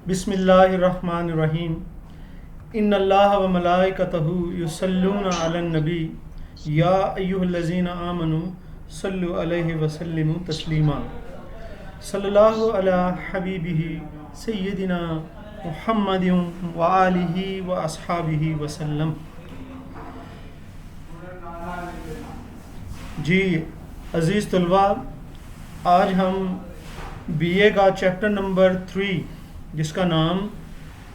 बिस्मिल्लाहिर्रहमानिर्रहीम। इन्नल्लाह व मलाइकतहु युसल्लूना अलन नबी या अय्युहल्लज़ीना आमनु सल्लु अलैहि व सल्लिमु तस्लीमा। सल्लल्लाहु अला हबीबिही सय्यदिना मुहम्मदिन व आलिहि व अस्हाबिहि वसल्लम। जी अज़ीज़ तलबा, आज हम बीए का चैप्टर नंबर 3 जिसका नाम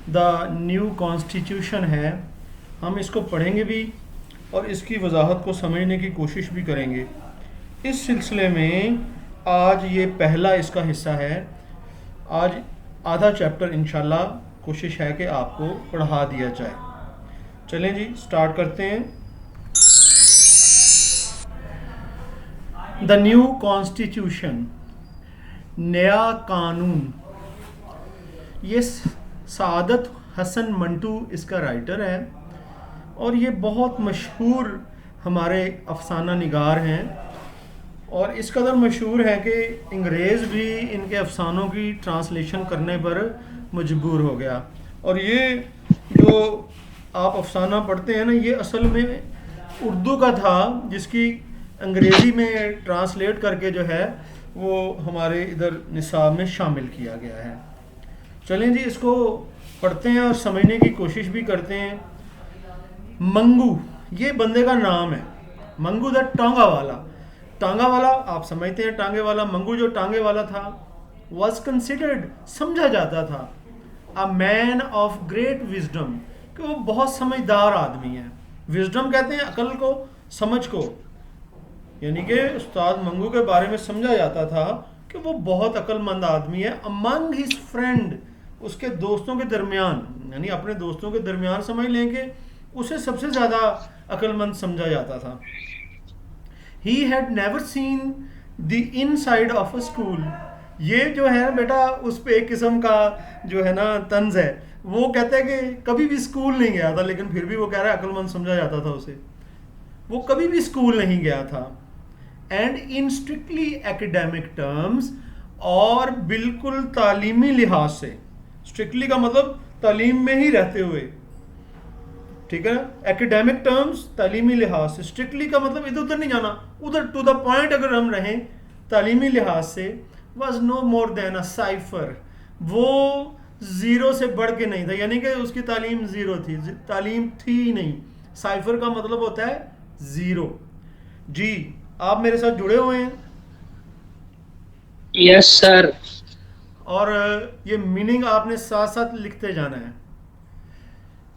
द न्यू कॉन्स्टिट्यूशन है, हम इसको पढ़ेंगे भी और इसकी वजाहत को समझने की कोशिश भी करेंगे। इस सिलसिले में आज ये पहला इसका हिस्सा है। आज आधा चैप्टर इंशाल्लाह कोशिश है कि आपको पढ़ा दिया जाए। चलें जी, स्टार्ट करते हैं। द न्यू कॉन्स्टिट्यूशन, नया कानून। ये सादत हसन मंटू इसका राइटर है और ये बहुत मशहूर हमारे अफसाना निगार हैं और इस कदर मशहूर है कि अंग्रेज़ भी इनके अफसानों की ट्रांसलेशन करने पर मजबूर हो गया। और ये जो आप अफसाना पढ़ते हैं ना, ये असल में उर्दू का था जिसकी अंग्रेज़ी में ट्रांसलेट करके जो है वो हमारे इधर निसाब में शामिल किया गया है। चलें जी, इसको पढ़ते हैं और समझने की कोशिश भी करते हैं। मंगू ये बंदे का नाम है। मंगू द टांगा वाला। टांगा वाला आप समझते हैं, टांगे वाला। मंगू जो टांगे वाला था वॉज कंसिडर्ड, समझा जाता था, a man of great wisdom, कि वो बहुत समझदार आदमी है। विजडम कहते हैं अकल को, समझ को, यानी कि उस्ताद मंगू के बारे में समझा जाता था कि वो बहुत अक्लमंद आदमी है। अमंग हिज फ्रेंड, उसके दोस्तों के दरमियान, यानी अपने दोस्तों के दरमियान समझ लें कि उसे सबसे ज़्यादा अक्लमंद समझा जाता था। He had never seen the inside of a school. ये जो है बेटा उस पर एक किस्म का जो है ना तंज है। वो कहता है कि कभी भी स्कूल नहीं गया था, लेकिन फिर भी वो कह रहा है अक्लमंद समझा जाता था उसे। वो कभी भी स्कूल नहीं गया था। And in strictly academic terms, और बिल्कुल तालीमी लिहाज से। स्ट्रिक्टली का मतलब तालीम में ही रहते हुए, ठीक है ना। एकेडमिक टर्म्स तालीमी लिहाज से, स्ट्रिक्टली का मतलब इधर उधर नहीं जाना, उधर टू द पॉइंट अगर हम रहें तालीमी लिहाज से। Was no more than a cipher, वो ज़ीरो से बढ़ के नहीं था, यानी कि उसकी तालीम ज़ीरो थी, तालीम थी ही नहीं। साइफर का मतलब होता है ज़ीरो। जी आप मेरे साथ जुड़े हुए हैं? Yes sir. और ये मीनिंग आपने साथ साथ लिखते जाना है।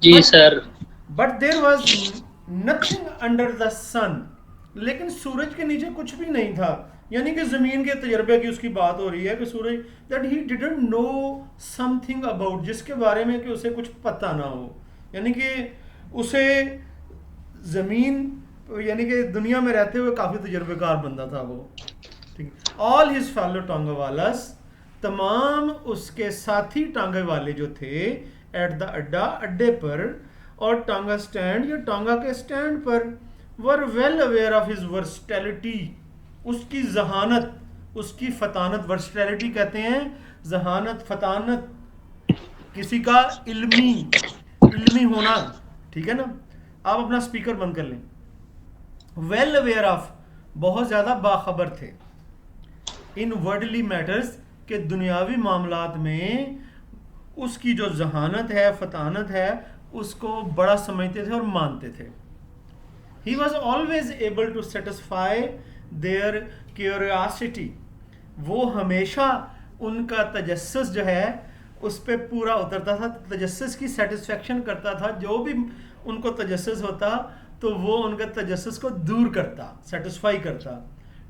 जी but sir. But there was nothing under the sun, लेकिन सूरज के नीचे कुछ भी नहीं था। यानी कि ज़मीन के तजर्बे की उसकी बात हो रही है कि सूरज, that he didn't know something about, जिसके बारे में कि उसे कुछ पता ना हो। यानी कि उसे ज़मीन, यानी कि दुनिया में रहते हुए काफ़ी तजर्बेकार बंदा था वो, ठीक। ऑल हिज फेलो टांगा वालस, तमाम उसके साथी टांगे वाले जो थे, एट द अड्डा, अड्डे पर, और टांगा स्टैंड या टांगा के स्टैंड पर, were well aware of his versatility, उसकी जहानत, उसकी फतानत। वर्सटैलिटी कहते हैं जहानत, फतानत, किसी का इल्मी, इल्मी होना, ठीक है ना। आप अपना स्पीकर बंद कर लें। वेल अवेयर ऑफ, बहुत ज़्यादा बाखबर थे, इन वर्डली मैटर्स, के दुनियावी मामलात में उसकी जो जहानत है, फतानत है, उसको बड़ा समझते थे और मानते थे। He was always able to satisfy their curiosity, वो हमेशा उनका तजस्सुस जो है उस पर पूरा उतरता था, तजस्सुस की सेटिस्फेक्शन करता था। जो भी उनको तजस्सुस होता तो वो उनका तजस्सुस को दूर करता, सेटिस्फाई करता,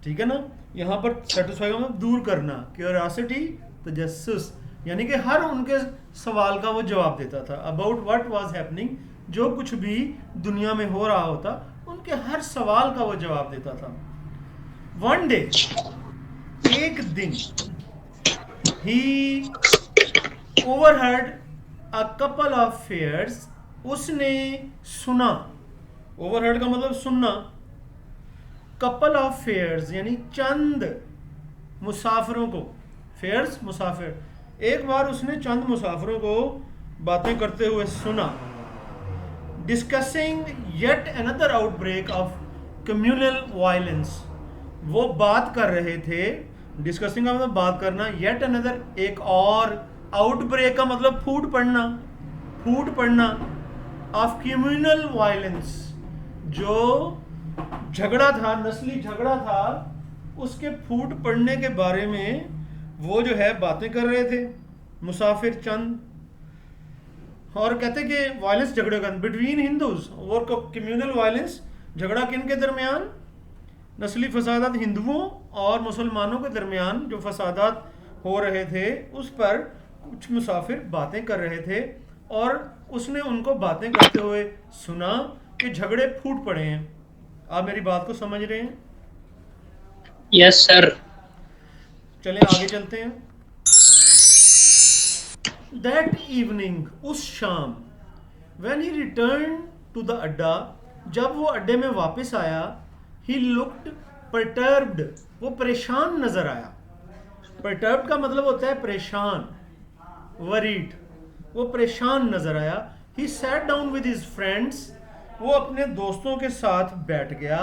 ठीक है ना। यहाँ पर सेटिस्फाई मतलब दूर करना, क्यूरियोसिटी, तजस्सुस, यानी कि हर उनके सवाल का वो जवाब देता था। अबाउट व्हाट वाज हैपनिंग, जो कुछ भी दुनिया में हो रहा होता उनके हर सवाल का वो जवाब देता था। वन डे, एक दिन, he overheard a couple of fairs, उसने सुना, ओवरहर्ड का मतलब सुनना, कपल ऑफ फेयर्स यानी चंद मुसाफिरों को, फेयर्स मुसाफिर, एक बार उसने चंद मुसाफिरों को बातें करते हुए सुना, discussing yet another outbreak of communal violence. वो बात कर रहे थे, डिस्कसिंग का मतलब बात करना, येट अनदर एक और, आउटब्रेक का मतलब फूट पड़ना, फूट पड़ना, ऑफ कम्युनल वायलेंस, जो झगड़ा था, नस्ली झगड़ा था, उसके फूट पड़ने के बारे में वो जो है बातें कर रहे थे मुसाफिर चंद। और कहते कि वायलेंस झगड़े का बिटवीन हिंदूज और कम्युनल वायलेंस, झगड़ा किन के दरमियान, नस्ली फसादात हिंदुओं और मुसलमानों के दरमियान जो फसादात हो रहे थे उस पर कुछ मुसाफिर बातें कर रहे थे, और उसने उनको बातें करते हुए सुना कि झगड़े फूट पड़े हैं। आप मेरी बात को समझ रहे हैं? Yes sir. चलें आगे चलते हैं। दैट इवनिंग, उस शाम, when he return to the adda, जब वो अड्डे में वापस आया, ही लुक्ड परटर्ब्ड, वो परेशान नजर आया। परटर्ब्ड का मतलब होता है परेशान, वरीड, वो परेशान नजर आया। He sat down with his friends, वो अपने दोस्तों के साथ बैठ गया।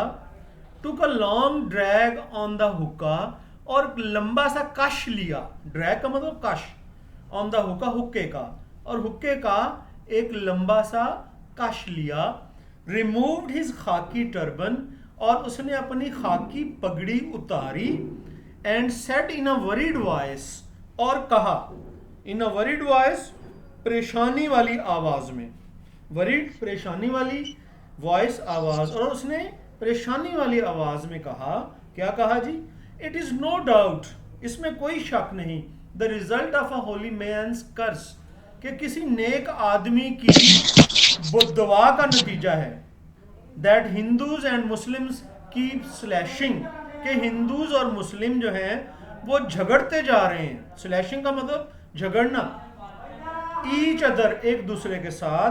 Took a long drag on the hookah, और लंबा सा कश लिया। ड्रैग का मतलब कश, ऑन द हुक्का हुक्के का, और हुक्के का एक लंबा सा कश लिया। रिमूव्ड हिज खाकी टर्बन, और उसने अपनी खाकी पगड़ी उतारी। And said in a worried voice, और कहा इन अ वरीड वॉइस, परेशानी वाली आवाज में, वरीड परेशानी वाली वॉइस आवाज, और उसने परेशानी वाली आवाज में कहा, क्या कहा जी? इट इज नो डाउट, इसमें कोई शक नहीं, the result of a holy man's curse, कि किसी नेक आदमी की बद्दुआ का नतीजा है, that Hindus and Muslims keep slashing, कि हिंदूज और मुस्लिम जो हैं वो झगड़ते जा रहे हैं। स्लैशिंग का मतलब झगड़ना, ईच अदर, एक दूसरे के साथ,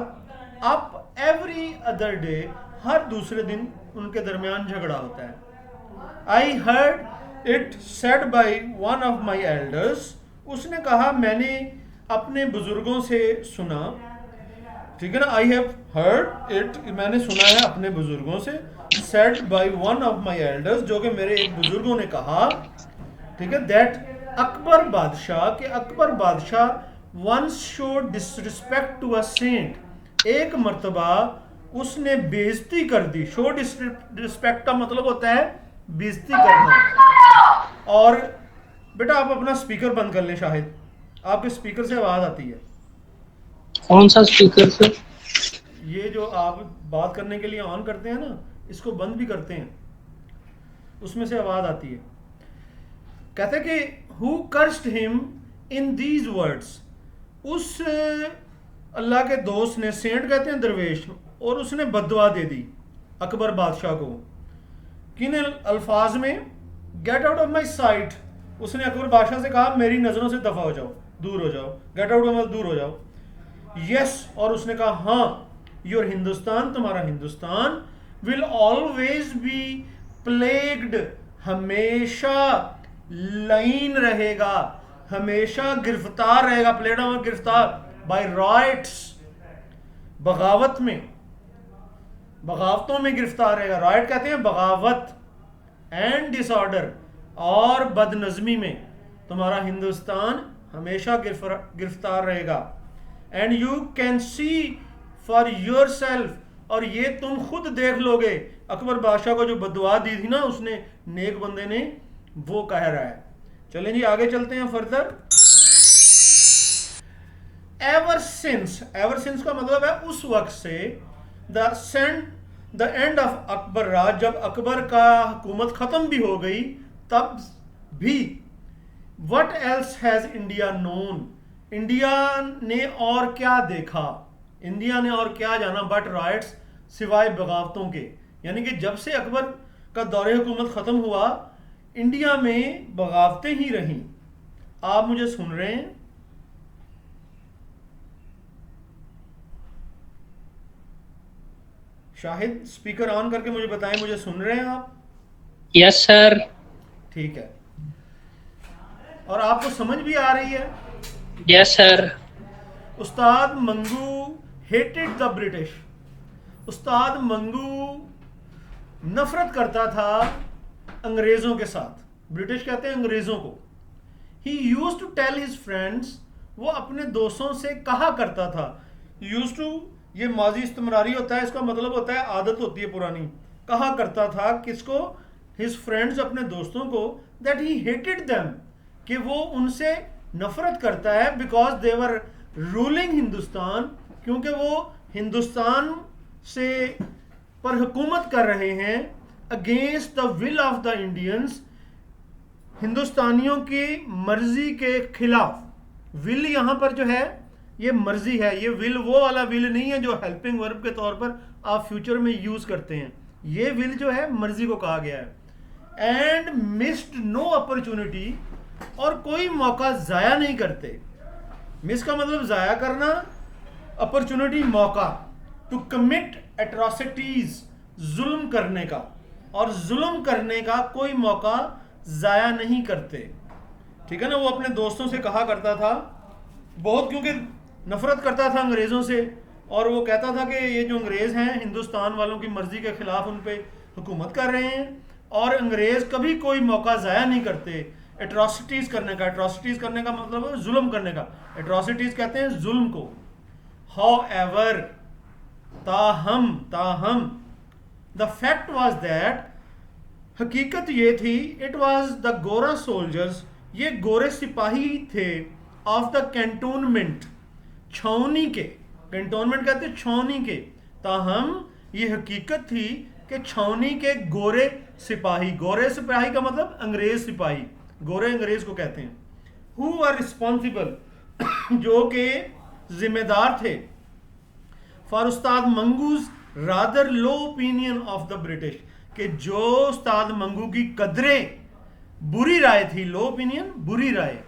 अप एवरी अदर डे, हर दूसरे दिन उनके दरमियान झगड़ा होता है। I heard it said by one of my elders, उसने कहा मैंने अपने बुजुर्गों से सुना, ठीक है ना, आई हैव हर्ड इट, मैंने सुना है अपने बुजुर्गों से, said by one of my elders, जो कि मेरे एक बुजुर्गों ने कहा, ठीक है, दैट अकबर बादशाह, के अकबर बादशाह once show disrespect to a saint, एक मर्तबा उसने बेइज्जती कर दी। शो डिसरिस्पेक्ट का मतलब होता है बेइज्जती करना। और बेटा आप अपना स्पीकर बंद कर लें, शाहिद आपके स्पीकर से आवाज आती है। कौन सा स्पीकर सर? ये जो आप बात करने के लिए ऑन करते हैं ना, इसको बंद भी करते हैं, उसमें से आवाज आती है। कहते कि who cursed him in these words, उस अल्लाह के दोस्त ने, सेंट कहते हैं दरवेश, और उसने बद्दुआ दे दी अकबर बादशाह को। किन अल्फाज में? Get out of my site, उसने अकबर बादशाह से कहा मेरी नजरों से दफा हो जाओ, दूर हो जाओ। गेट आउट मतलब दूर हो जाओ। यस, और उसने कहा हाँ, योर हिंदुस्तान, तुम्हारा Hindustan, will always be plagued, हमेशा लाइन रहेगा, हमेशा गिरफ्तार रहेगा, प्लेड में गिरफ्तार, बाय राइट्स, बगावत में, बगावतों में गिरफ्तार रहेगा। राइट कहते हैं बगावत, एंड डिसऑर्डर, और बदनज़मी में तुम्हारा हिंदुस्तान हमेशा गिरफ्तार रहेगा। And you can see for your self, और ये तुम खुद देख लोगे। अकबर बादशाह को जो बदुआ दी थी ना उसने, नेक बंदे ने, वो कह रहा है। चलें जी आगे चलते हैं further. Ever since, ever since का मतलब है उस वक्त से, द एंड ऑफ अकबर राज, जब अकबर का हुकूमत खत्म भी हो गई तब भी, what else has India known, India ने और क्या देखा, इंडिया ने और क्या जाना, बट राइट्स, सिवाय बगावतों के। यानी कि जब से अकबर का दौरे हुकूमत खत्म हुआ, इंडिया में बगावतें ही रहीं। आप मुझे सुन रहे हैं? शाहिद स्पीकर ऑन करके मुझे बताएं, मुझे सुन रहे हैं आप? Yes sir. ठीक है। और आपको समझ भी आ रही है? Yes, sir. Ustad Mangu hated the British. उस्ताद मंगू नफरत करता था अंग्रेजों के साथ। ब्रिटिश कहते हैं अंग्रेजों को। He used to tell his friends, वो अपने दोस्तों से कहा करता था। यूज टू ये माजी इस्तेमरारी होता है, इसका मतलब होता है आदत होती है पुरानी। कहा करता था किसको? हिज फ्रेंड्स, अपने दोस्तों को, दैट ही हेटेड देम, कि वो उनसे नफरत करता है, because they were ruling Hindustan, क्योंकि वो हिंदुस्तान से पर हुकूमत कर रहे हैं against the will of the Indians, हिंदुस्तानियों की मर्जी के खिलाफ। विल यहां पर जो है ये मर्जी है, ये विल वो वाला विल नहीं है जो हेल्पिंग वर्ब के तौर पर आप फ्यूचर में यूज करते हैं। ये विल जो है मर्जी को कहा गया है। एंड मिस्ड नो अपॉर्चुनिटी, और कोई मौका जाया नहीं करते। मिस का मतलब जाया करना, अपॉर्चुनिटी मौका। टू कमिट एट्रोसिटीज, जुल्म करने का, और जुल्म करने का कोई मौका जाया नहीं करते। ठीक है ना। वो अपने दोस्तों से कहा करता था बहुत, क्योंकि नफरत करता था अंग्रेज़ों से, और वो कहता था कि ये जो अंग्रेज़ हैं हिंदुस्तान वालों की मर्ज़ी के ख़िलाफ़ उन पर हुकूमत कर रहे हैं, और अंग्रेज़ कभी कोई मौका ज़ाया नहीं करते एट्रोसिटीज़ करने का। एट्रोसिटीज़ करने का मतलब है जुल्म करने का। एट्रोसिटीज़ कहते हैं जुल्म को। हाउ एवर, ताहम, ताहम, द फैक्ट वॉज दैट, हकीकत ये थी, इट वॉज द गोरा सोल्जर्स, ये गोरे सिपाही थे, ऑफ द कैंटोनमेंट, छावनी के। कैंटोनमेंट कहते छावनी के। ताहम ये हकीकत थी कि छावनी के गोरे सिपाही, गोरे सिपाही का मतलब अंग्रेज सिपाही, गोरे अंग्रेज को कहते हैं। हु आर रिस्पॉन्सिबल, जो के जिम्मेदार थे, for Ustad mongoose rather low opinion of the British, कि जो उस्ताद मंगू की कदरें, बुरी राय थी। लो ओपिनियन, बुरी राय।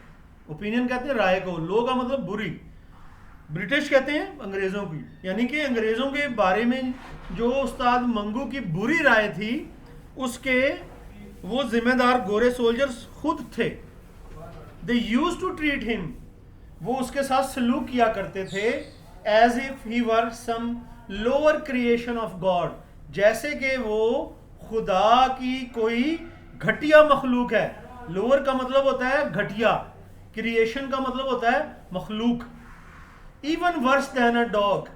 ओपिनियन कहते हैं राय को, लो का मतलब बुरी। ब्रिटिश कहते हैं अंग्रेज़ों की, यानी कि अंग्रेज़ों के बारे में जो उस्ताद मंगू की बुरी राय थी, उसके वो जिम्मेदार गोरे सोल्जर्स खुद थे। They use to treat him, वो उसके साथ सलूक किया करते थे, as if he were some lower creation of God, जैसे कि वो खुदा की कोई घटिया मखलूक है। लोअर का मतलब होता है घटिया, क्रिएशन का मतलब होता है मखलूक। Even worse than a dog,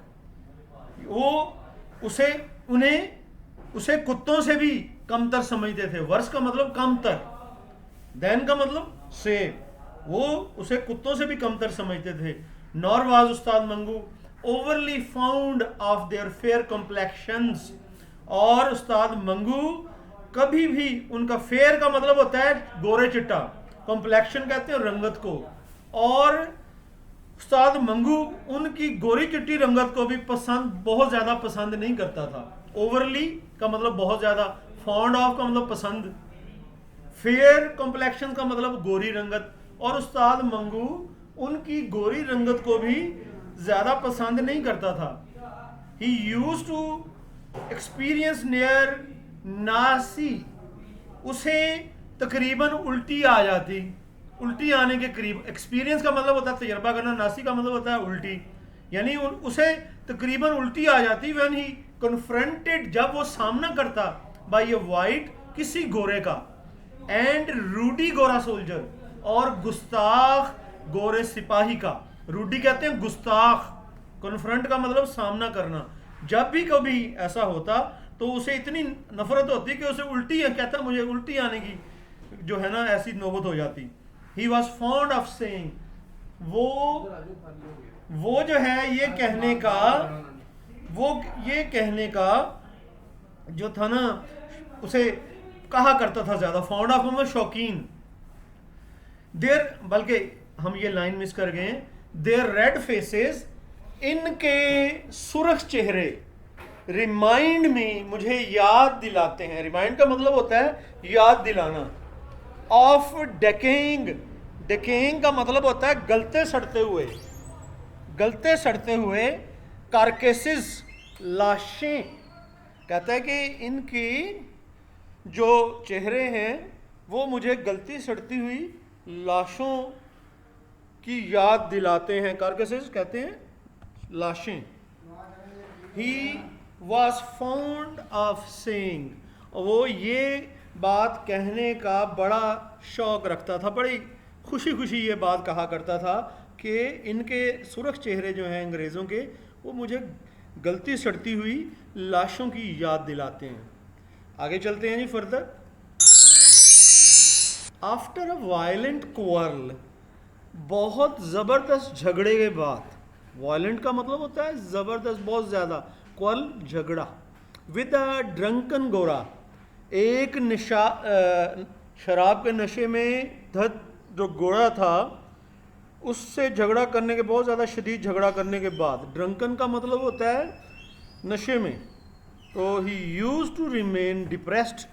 वो उसे कुत्तों से भी कमतर समझते थे। वर्स का मतलब कमतर, देन का मतलब से, वो उसे कुत्तों से भी कमतर समझते थे। Nor was Ustad Mangu overly fond of their fair complexions, और उस्ताद मंगू कभी भी, उनका फेयर का मतलब होता है गोरे चिट्टा, कॉम्प्लेक्शन कहते हैं रंगत को, और उस्ताद मंगू उनकी गोरी चिट्टी रंगत को भी बहुत ज़्यादा पसंद नहीं करता था। ओवरली का मतलब बहुत ज़्यादा, फॉन्ड ऑफ का मतलब पसंद, फेयर कॉम्प्लेक्शन का मतलब गोरी रंगत, और उस्ताद मंगू उनकी गोरी रंगत को भी ज़्यादा पसंद नहीं करता था। ही यूज टू एक्सपीरियंस नियर नासी, उसे तकरीबन उल्टी आ जाती, उल्टी आने के करीब। एक्सपीरियंस का मतलब होता है तजर्बा करना, नासी का मतलब होता है उल्टी, यानी उसे तकरीबन उल्टी आ जाती। व्हेन ही कन्फ्रंटेड, जब वो सामना करता, बाय ए वाइट, किसी गोरे का, एंड रूडी गोरा सोल्जर, और गुस्ताख गोरे सिपाही का। रूडी कहते हैं गुस्ताख, कन्फ्रंट का मतलब सामना करना। जब भी कभी ऐसा होता तो उसे इतनी नफरत होती कि उसे उल्टी है, कहता मुझे उल्टी आने की जो है ना ऐसी नौबत हो जाती। He was fond of saying, वो जो है ये कहने का, वो ये कहने का जो था ना, उसे कहा करता था ज्यादा। फाउंड ऑफ मतलब शौकीन। देर, बल्कि हम ये लाइन मिस कर गए, देर रेड फेसेस, इनके सुर्ख चेहरे, रिमाइंड में, मुझे याद दिलाते हैं। रिमाइंड का मतलब होता है याद दिलाना। ऑफ डेकेइंग, डेकेइंग का मतलब होता है गलते सड़ते हुए, गलते सड़ते हुए। कारकेसिस, लाशें, कहता है कि इनकी जो चेहरे हैं वो मुझे गलती सड़ती हुई लाशों की याद दिलाते हैं, कार्केसेस कहते हैं लाशें। He was found of saying, वो ये बात कहने का बड़ा शौक रखता था, बड़ी खुशी खुशी ये बात कहा करता था कि इनके सुरख चेहरे जो हैं अंग्रेज़ों के, वो मुझे गलती सड़ती हुई लाशों की याद दिलाते हैं। आगे चलते हैं जी further. After a violent quarrel, बहुत ज़बरदस्त झगड़े के बाद, वायलेंट का मतलब होता है ज़बरदस्त, बहुत ज़्यादा, क्वारल झगड़ा, विद अ ड्रंकन गोरा, एक शराब के नशे में धत जो गोरा था उससे झगड़ा करने के, बहुत ज़्यादा शदीद झगड़ा करने के बाद, ड्रंकन का मतलब होता है नशे में, तो he used to remain depressed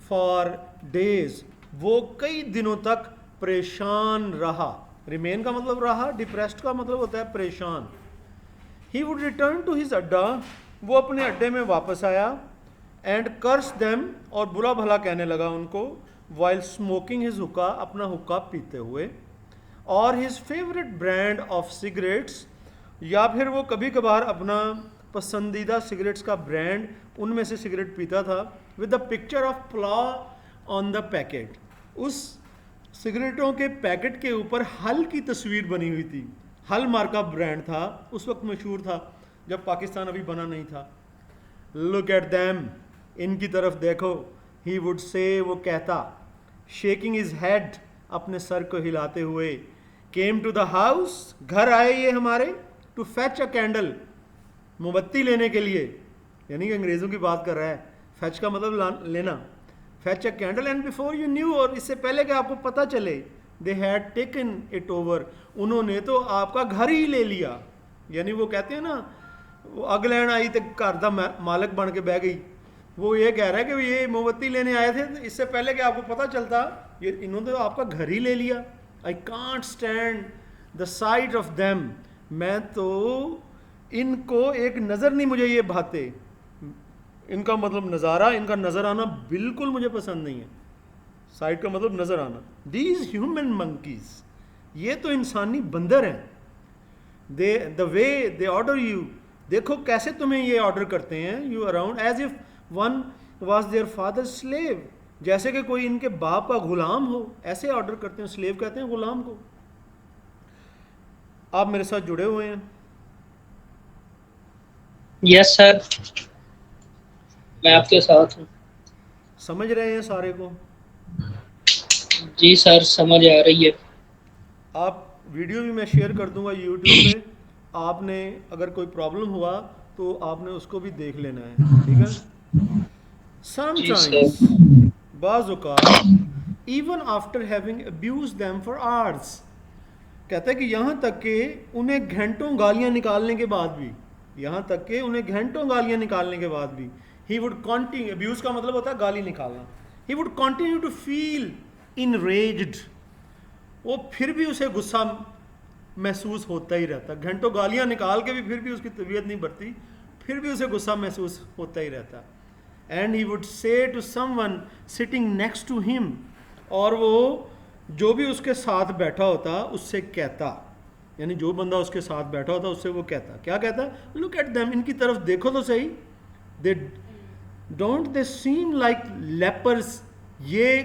for days, वो कई दिनों तक परेशान रहा। रिमेन का मतलब रहा, डिप्रेस्ड का मतलब होता है परेशान। He would return to his adda, वो अपने अड्डे में वापस आया, एंड कर्स देम, और बुरा भला कहने लगा उनको, वाइल स्मोकिंग हिज हुक्का, अपना हुक्का पीते हुए, और his favourite brand of cigarettes, या फिर वो कभी कभार अपना पसंदीदा सिगरेट्स का ब्रांड, उनमें से सिगरेट पीता था, with the picture of plough on the packet, उस सिगरेटों के पैकेट के ऊपर हल की तस्वीर बनी हुई थी। हल मार्का ब्रांड था, उस वक्त मशहूर था जब पाकिस्तान अभी बना नहीं था। लुक एट दैम, इनकी तरफ देखो, ही वुड से, वो कहता, शेकिंग हिज हेड, अपने सर को हिलाते हुए, केम टू द हाउस, घर आए ये हमारे, टू फैच अ कैंडल, मोमबत्ती लेने के लिए, यानी कि अंग्रेज़ों की बात कर रहा है। फैच का मतलब लेना, fetch a candle, and before you new, और इससे पहले कि आपको पता चले, they had taken it over, उन्होंने तो आपका घर ही ले लिया। यानी वो कहते हैं ना, वो अग लैन आई तो घर का मालिक बन के बह गई, वो ये कह रहा है कि ये मोमबत्ती लेने आए थे, तो इससे पहले कि आपको पता चलता, ये इन्होंने तो आपका घर ही ले लिया। I can't stand the site of them, मैं तो इनको एक नज़र नहीं मुझे ये भाते, इनका मतलब नज़ारा, इनका नज़र आना बिल्कुल मुझे पसंद नहीं है। साइड का मतलब नज़र आना। दीज ह्यूमन मंकीज, ये तो इंसानी बंदर हैं। They the way they order you, देखो कैसे तुम्हें ये ऑर्डर करते हैं, you around as if one was their father slave, जैसे कि कोई इनके बाप का गुलाम हो, ऐसे ऑर्डर करते हैं। स्लेव कहते हैं गुलाम को। आप मेरे साथ जुड़े हुए हैं? यस सर, मैं आपके साथ हूँ। समझ रहे हैं सारे को? जी सर, समझ आ रही है। आप वीडियो भी मैं शेयर कर दूंगा यूट्यूब पे, आपने अगर कोई प्रॉब्लम हुआ तो आपने उसको भी देख लेना है, ठीक है? जी समटाइम्स, सर। बाज़ औक़ात, even after having abuse them for hours, कहता है कि यहाँ तक कि उन्हें घंटों गालियाँ निकालने के बाद भी, यहाँ तक कि उन्हें घंटों गालियाँ निकालने के बाद भी, ही वुड कॉन्टिन्यू, अब्यूज़ का मतलब होता है गाली निकालना, he would continue to feel enraged, वो फिर भी उसे गुस्सा महसूस होता ही रहता, घंटों गालियाँ निकाल के भी फिर भी उसकी तबीयत नहीं बढ़ती, फिर भी उसे गुस्सा महसूस होता ही रहता। And he would say to someone sitting next to him, और वो जो भी उसके साथ बैठा होता उससे कहता, यानी जो बंदा उसके साथ बैठा होता उससे वो कहता, क्या कहता? लुक एट देम, इनकी तरफ देखो तो सही, they don't they seem like lepers, ये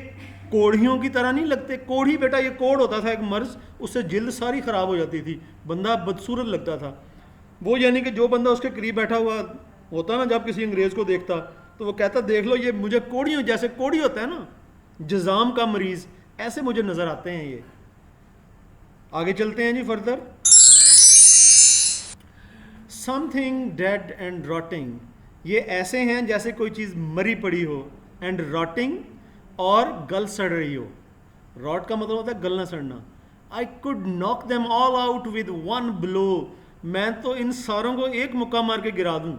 कोढ़ियों की तरह नहीं लगते? कोढ़ी बेटा, ये कोढ़ होता था एक मर्ज, उससे जिल्द सारी ख़राब हो जाती थी, बंदा बदसूरत लगता था वो। यानी कि जो बंदा उसके करीब बैठा हुआ होता ना, जब किसी अंग्रेज़ को देखता तो वो कहता, देख लो ये मुझे कोढ़ियों, जैसे कोढ़ी होता है ना, जज़ाम का मरीज़, ऐसे मुझे नज़र आते हैं ये। आगे चलते हैं जी further. Something dead and rotting, ये ऐसे हैं जैसे कोई चीज़ मरी पड़ी हो, एंड रॉटिंग, और गल सड़ रही हो। रॉट का मतलब होता है गलना सड़ना। I could knock them all out with one blow, मैं तो इन सारों को एक मुक्का मार के गिरा दूं।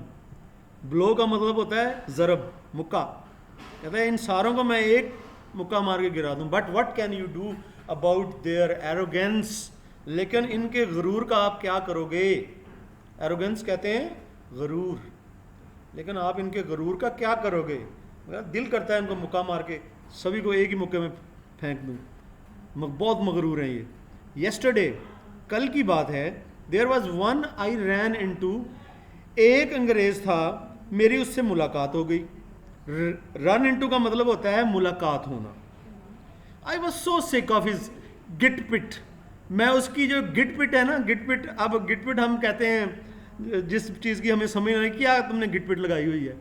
ब्लो का मतलब होता है ज़रब, मुक्का। कहता है इन सारों को मैं एक मुक्का मार के गिरा दूं। But what can you do about their arrogance, लेकिन इनके गरूर का आप क्या करोगे? एरोगेंस कहते हैं गरूर, लेकिन आप इनके गरूर का क्या करोगे? मेरा दिल करता है इनको मुक्का मार के सभी को एक ही मुक्के में फेंक दूं, बहुत मगरूर हैं ये। येस्टरडे, कल की बात है, there was one I ran into, एक अंग्रेज था, मेरी उससे मुलाकात हो गई। रन इनटू का मतलब होता है मुलाकात होना। I was so sick of his गिट पिट, मैं उसकी जो गिट पिट है ना, गिट पिट, अब गिट पिट हम कहते हैं जिस चीज़ की हमें समझ नहीं, क्या तुमने गिट पिट लगाई हुई है।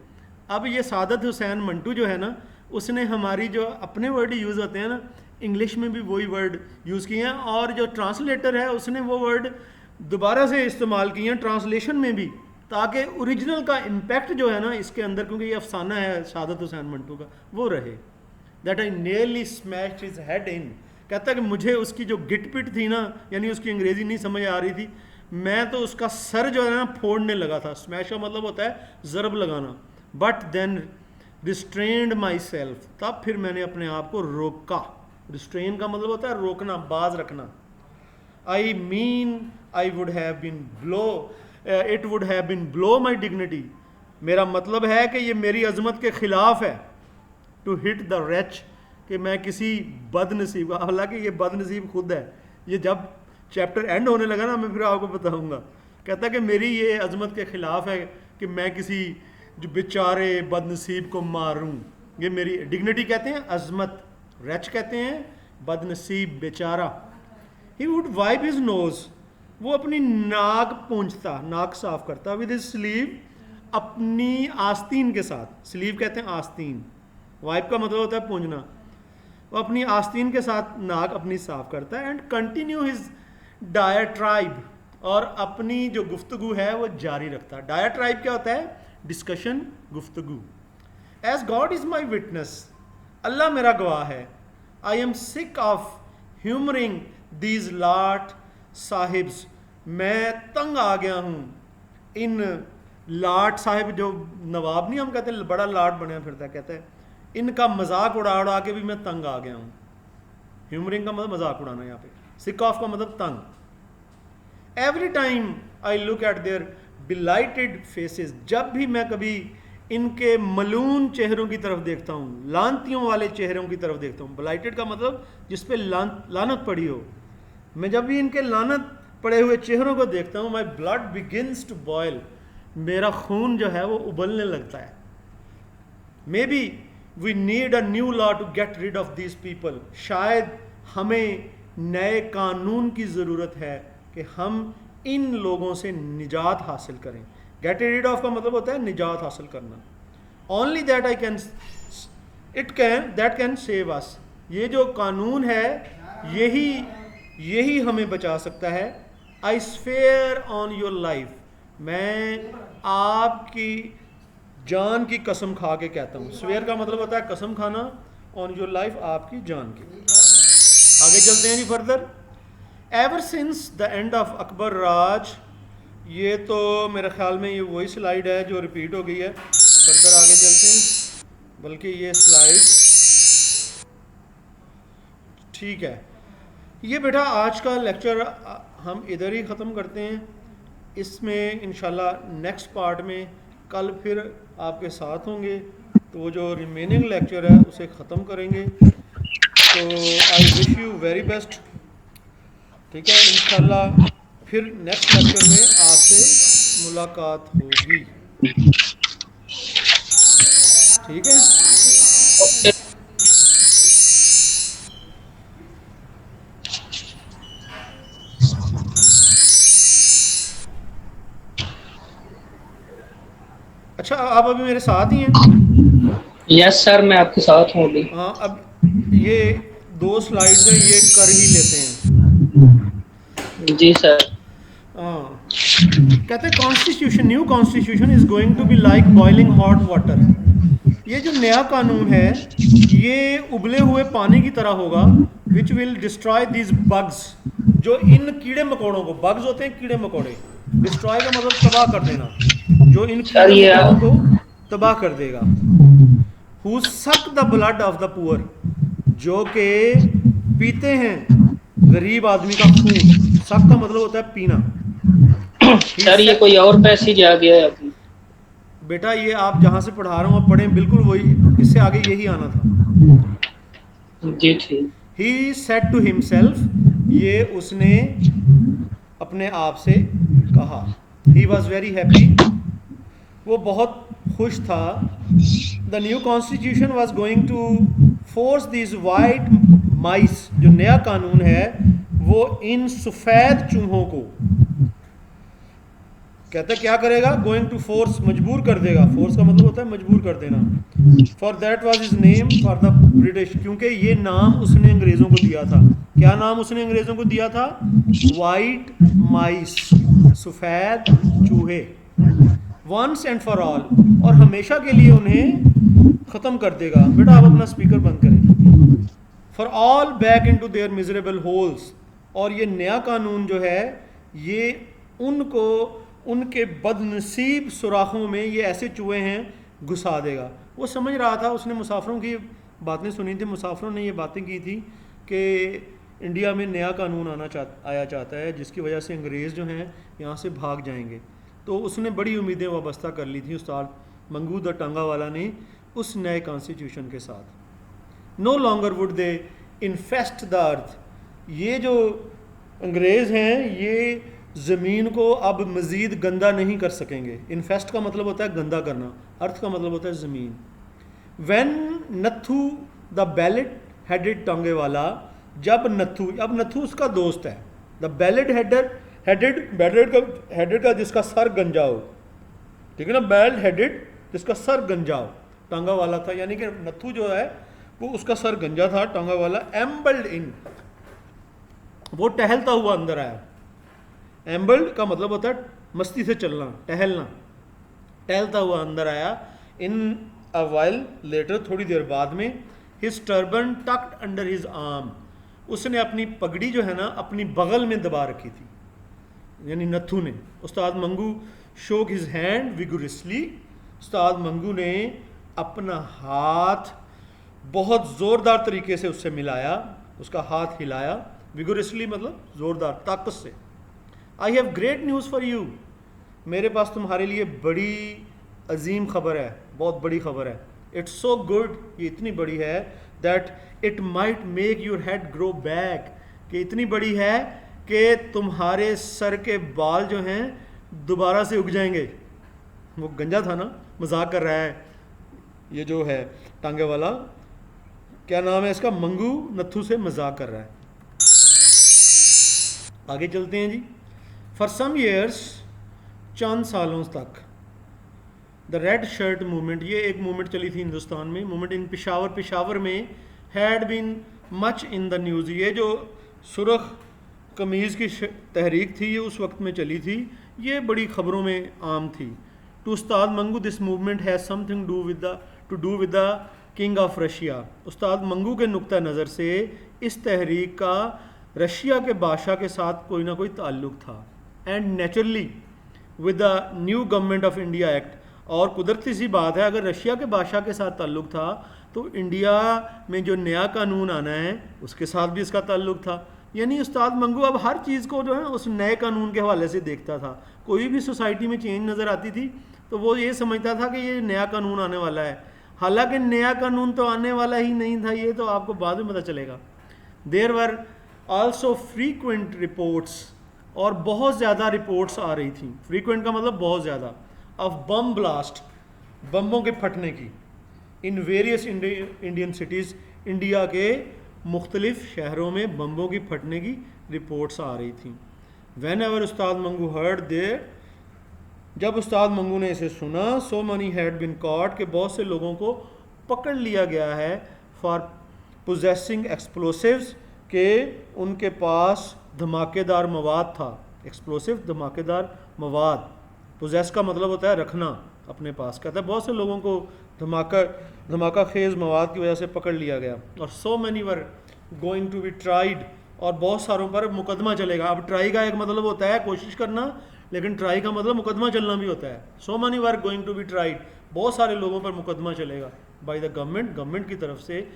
अब ये सादत हुसैन मंटू जो है ना, उसने हमारी जो अपने वर्ड यूज़ होते हैं ना, इंग्लिश में भी वही वर्ड यूज़ किए हैं, और जो ट्रांसलेटर है उसने वो वर्ड दोबारा से इस्तेमाल किए हैं ट्रांसलेशन में भी, ताकि ओरिजिनल का इम्पैक्ट जो है ना इसके अंदर, क्योंकि ये अफसाना है सादत हुसैन मंटू का, वो रहे। That I nearly smashed his head in, कहता है कि मुझे उसकी जो गिट पिट थी ना, यानी उसकी अंग्रेज़ी नहीं समझ आ रही थी, मैं तो उसका सर जो है ना फोड़ने लगा था। स्मैश का मतलब होता है ज़रब लगाना। But then restrained myself, तब फिर मैंने अपने आप को रोका। रिस्ट्रेन का मतलब होता है रोकना, बाज रखना। I mean I would have been blow, it would have been blow my dignity, मेरा मतलब है कि ये मेरी अजमत के ख़िलाफ़ है। टू हिट द रेच, कि मैं किसी बदनसीब, हालांकि ये बदनसीब खुद है, ये जब चैप्टर एंड होने लगा ना मैं फिर आपको बताऊंगा। कहता है कि मेरी ये अजमत के ख़िलाफ़ है कि मैं किसी जो बेचारे बदनसीब को मारूं, ये मेरी डिग्निटी कहते हैं अजमत, रेच कहते हैं बदनसीब बेचारा। He would wipe his nose, वो अपनी नाक पोंछता, नाक साफ करता, विद हिज स्लीव, अपनी आस्तीन के साथ। स्लीव कहते हैं आस्तीन, वाइप का मतलब होता है पोंछना। वो अपनी आस्तीन के साथ नाक अपनी साफ करता है। एंड कंटिन्यू हिज डायट्राइब, और अपनी जो गुफ्तगू है वो जारी रखता है। डायट्राइब क्या होता है? डिस्कशन, गुफ्तगू। As God is my witness, Allah मेरा गवाह है, I am sick of humouring these lat sahibs, मैं तंग आ गया हूँ इन लाट साहिब, जो नवाब नहीं हम कहते हैं, बड़ा लाट बनया फिरता, कहता है इनका मजाक उड़ा उड़ा के भी मैं तंग आ गया हूँ। ह्यूमरिंग का मतलब मजाक उड़ाना, यहाँ पे सिक ऑफ का मतलब तंग। Every time I look at their blighted faces, जब भी मैं कभी इनके मलून चेहरों की तरफ देखता हूँ, लानतियों वाले चेहरों की तरफ देखता हूँ। बिलाइटेड का मतलब जिस पे लानत पड़ी हो। मैं जब भी इनके लानत पड़े हुए चेहरों को देखता हूँ, my blood begins to boil, मेरा खून जो है वो उबलने लगता है। Maybe we need a new law to get rid of these people, शायद हमें नए कानून की ज़रूरत है कि हम इन लोगों से निजात हासिल करें। गेट रिड ऑफ का मतलब होता है निजात हासिल करना। Only that I can, that can save us, ये जो कानून है यही हमें बचा सकता है। I swear on your life, मैं आपकी जान की कसम खा के कहता हूँ। स्वेयर का मतलब होता है कसम खाना, ऑन योर लाइफ, आपकी जान की। आगे चलते हैं जी further. Ever since the end of Akbar raj, ये तो मेरे ख्याल में ये वही स्लाइड है जो रिपीट हो गई है। फर्दर आगे चलते हैं, बल्कि ये स्लाइड ठीक है। ये बेटा आज का लेक्चर हम इधर ही ख़त्म करते हैं। इसमें इंशाल्लाह नेक्स्ट पार्ट में कल फिर आपके साथ होंगे, तो वो जो रिमेनिंग लेक्चर है उसे ख़त्म करेंगे। तो आई विश यू वेरी बेस्ट, ठीक है। इंशाल्लाह फिर नेक्स्ट लेक्चर में आपसे मुलाकात होगी, ठीक है। अच्छा, आप अभी मेरे साथ ही हैं? यस सर, मैं आपके साथ हूँ अभी। हाँ, अब ये 2 स्लाइड्स हैं, ये कर ही लेते हैं। जी सर। हाँ, कहते हैं constitution, new constitution is going to be like boiling hot water. ये जो नया कानून है ये उबले हुए पानी की तरह होगा, which will destroy this bugs, जो इन कीड़े मकोड़ों को, बग्स होते हैं कीड़े मकोड़े, डिस्ट्रॉय का मतलब तबाह कर देना, जो इन कीड़े मकोड़ों को तबाह कर देगा। Who suck the blood of the poor, जो के पीते हैं गरीब आदमी का खून। सक का मतलब होता है पीना। सर ये कोई और पैसेज आ गया है अभी। बेटा ये आप जहां से पढ़ा रहा हूँ आप पढ़ें, बिल्कुल वही, इससे आगे यही आना था। जी ठीक। ही सेड टू हिमसेल्फ, ये उसने अपने आप से कहा। ही वॉज वेरी हैप्पी, वो बहुत खुश था। The new constitution was going to force this white mice, जो नया कानून है वो इन सफ़ेद चूहों को, कहता क्या करेगा, गोइंग टू फोर्स, मजबूर कर देगा। फोर्स का मतलब होता है मजबूर कर देना। For that was his name for the British, क्योंकि ये नाम उसने अंग्रेज़ों को दिया था। क्या नाम उसने अंग्रेज़ों को दिया था? वाइट माइस, सफ़ेद चूहे। वंस एंड फॉर ऑल, और हमेशा के लिए उन्हें ख़त्म कर देगा। बेटा आप अपना स्पीकर बंद करें। For all back into their miserable holes, और ये नया कानून जो है ये उनको उनके बदनसीब सुराखों में, ये ऐसे चूहे हैं, घुसा देगा। वो समझ रहा था, उसने मुसाफिरों की बातें सुनी थी, मुसाफिरों ने ये बातें की थी कि इंडिया में नया कानून आया चाहता है जिसकी वजह से अंग्रेज़ जो हैं यहाँ से भाग जाएंगे। तो उसने बड़ी उम्मीदें वाबस्ता कर ली थी उस्ताद मंगू द टांगावाला ने उस नए कॉन्स्टिट्यूशन के साथ। No longer would they infest the earth, ये जो अंग्रेज़ हैं ये ज़मीन को अब मज़ीद गंदा नहीं कर सकेंगे। इन्फेस्ट का मतलब होता है गंदा करना, अर्थ का मतलब होता है ज़मीन। When Nathu the bald headed tangewala, जब नथु, अब नथु उसका दोस्त है, द बैलेट हेडेड का जिसका सर गंजा हो, ठीक है ना, बैल हेडेड जिसका सर गंजा हो, टांगा वाला था, यानी कि नथु जो है वो उसका सर गंजा था, टांगा वाला। एम्बल्ड इन, वो टहलता हुआ अंदर आया। एम्बल्ड का मतलब होता है मस्ती से चलना, टहलना, टहलता हुआ अंदर आया। इन अ वाइल लेटर, थोड़ी देर बाद में, his turban tucked under his arm, उसने अपनी पगड़ी जो है ना अपनी बगल में दबा रखी थी, यानी नथु ने। उस्ताद मंगू शोक हिज हैंड विगोरसली, उस्ताद मंगू ने अपना हाथ बहुत ज़ोरदार तरीके से उससे मिलाया, उसका हाथ हिलाया। विगोरसली मतलब ज़ोरदार, ताकत से। I have great news for you, मेरे पास तुम्हारे लिए बड़ी अजीम खबर है, बहुत बड़ी खबर है। इट्स सो गुड, ये इतनी बड़ी है, that it might make your head grow back, कि इतनी बड़ी है कि तुम्हारे सर के बाल जो हैं दोबारा से उग जाएंगे। वो गंजा था ना, मजाक कर रहा है ये जो है टांगे वाला, क्या नाम है इसका, मंगू, नथु से मजाक कर रहा है। आगे चलते हैं जी। फॉर सम ईयर्स, चंद सालों तक, द रेड शर्ट मूवमेंट, ये एक मूवमेंट चली थी हिंदुस्तान में, मूवमेंट इन पेशावर, पेशावर में, had been much in the news, ये जो सुरख कमीज़ की तहरीक थी ये उस वक्त में चली थी, ये बड़ी ख़बरों में आम थी। To Ustad Mangu this movement has something to do with the king of Russia, Ustad Mangu के नुक्ता नज़र से इस तहरीक का रशिया के बादशाह के साथ कोई ना कोई ताल्लुक़ था। And naturally with the new government of India act, और कुदरती सी बात है अगर रशिया के बादशाह के साथ ताल्लुक़ था तो इंडिया में जो नया कानून आना है उसके साथ भी इसका ताल्लुक़ था। यानी उस्ताद मंगू अब हर चीज़ को जो है उस नए कानून के हवाले से देखता था। कोई भी सोसाइटी में चेंज नज़र आती थी तो वो ये समझता था कि ये नया कानून आने वाला है, हालांकि नया कानून तो आने वाला ही नहीं था, ये तो आपको बाद में पता चलेगा। There were also frequent reports, और बहुत ज़्यादा रिपोर्ट्स आ रही थी, फ्रीक्वेंट का मतलब बहुत ज़्यादा, ऑफ बम ब्लास्ट, बम्बों के फटने की, in various Indian cities, India के मुख्तलिफ शहरों में बम्बों की फटने की रिपोर्ट्स आ रही थी। Van ever Ustad Mangu heard there, जब उस्ताद मंगू ने इसे सुना, सो मनी हैड बिन कॉट, के बहुत से लोगों को पकड़ लिया गया है, फॉर पोजेसिंग एक्सप्लोसिव्स, के उनके पास धमाकेदार मवाद था। एक्सप्लोसिव धमाकेदार मवाद, पोजेस का मतलब होता है रखना अपने पास, कहता है बहुत से लोगों को धमाका खेज़ मवाद की वजह से पकड़ लिया गया। और so many were going to be tried, और बहुत सारों पर मुकदमा चलेगा। अब ट्राई का एक मतलब होता है कोशिश करना, लेकिन ट्राई का मतलब मुकदमा चलना भी होता है। So many were going to be tried, बहुत सारे लोगों पर मुकदमा चलेगा बाय द गवर्नमेंट, गवर्नमेंट की तरफ से,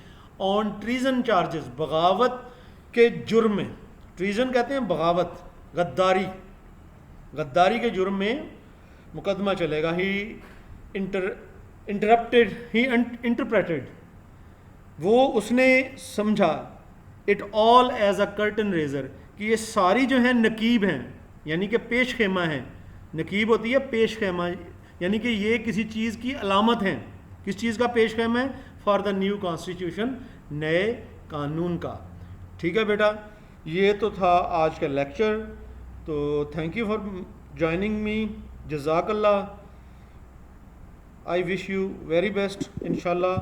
ऑन ट्रीजन चार्जेस, बगावत के जुर्म में। ट्रीजन कहते हैं बगावत, गद्दारी, गद्दारी के जुर्म में मुकदमा चलेगा। ही इंटरप्रेटेड, वो उसने समझा, it all as a curtain raiser, कि ये सारी जो हैं नकीब हैं, यानी कि पेश खेमा है। नकीब होती है पेश खेमा, यानी कि ये किसी चीज़ की अलामत है। किस चीज़ का पेश खेमा है? फॉर द न्यू कॉन्स्टिट्यूशन, नए कानून का। ठीक है बेटा, ये तो था आज का लेक्चर। तो thank you for joining me, जज़ाकल्लाह। I wish you very best. इंशाल्लाह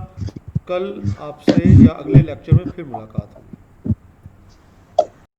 कल आपसे या अगले लेक्चर में फिर मुलाकात होगी।